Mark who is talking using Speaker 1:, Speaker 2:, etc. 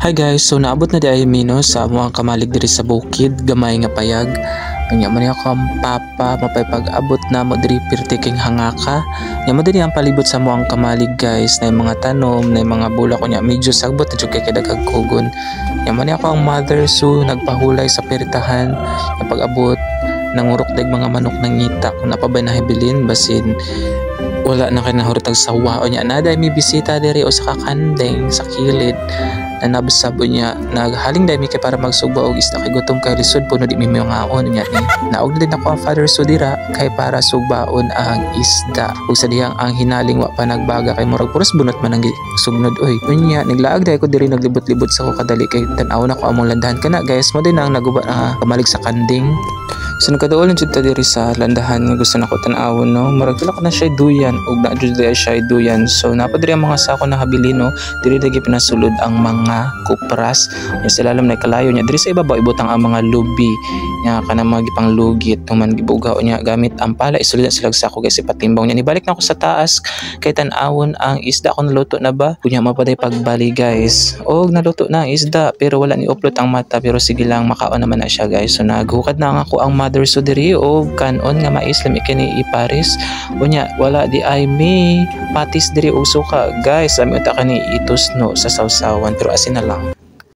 Speaker 1: Hi guys, so naabot na di ay Mino sa amuang kamalig diri sa bukid, gamay nga payag. Nya man ako ang papa mapaypag-abot na mo diri pirti king hangaka. Nya mo diri ang palibot sa amuang kamalig guys, na mga tanom, na mga bulak nya medyo sagbot na jud kay dagag kugon. Nya man ako ang mother so nagpahulay sa pirtahan nga pag-abot nangurok dag mga manok ng ngita kung napabay na hibilin basin wala na kay nahurtag sawa o nya naday may bisita diri o sa kakandeng sa kilid na nabasabo niya naghaling dami kay para magsugba og isda kay gutom kay lisod puno di mi ngaon niya ni naog din ako ang father so dira kay para sugbaon ang isda ug sa dihang ang hinaling wa pa nagbaga kay murag puros bunot man ang sugnod oy unya naglaag dai ko diri naglibot-libot sa ko kadali kay tan-aw na ko among landahan kana guys mo din ang naguba na kamalig sa kanding. So nagkadaolan jud ta diri sa landahan nga gusto nako tan-awon no murag pila ko na siya duyan ug na jud diri siya duyan so napadiri ang mga sako na habili no diri dagi pinasulod ang mga kupras nya sa lalam na kalayo nya diri sa ibabaw ibutang ang mga lubi nya kana mga gipanglugit human gibugaw nya gamit ang pala isulod sila sako guys ipatimbang nya nibalik na ko sa taas kay tan-awon ang isda ko naluto na ba kunya mapaday pagbali guys og naluto na ang isda pero wala ni uplot ang mata pero sige lang makaon naman na siya guys so naghukad na ako ang mother so diri o kanon nga maislam ikini iparis unya wala di ay may patis diri og suka guys ami uta kani itos no sa sawsawan pero asin na lang.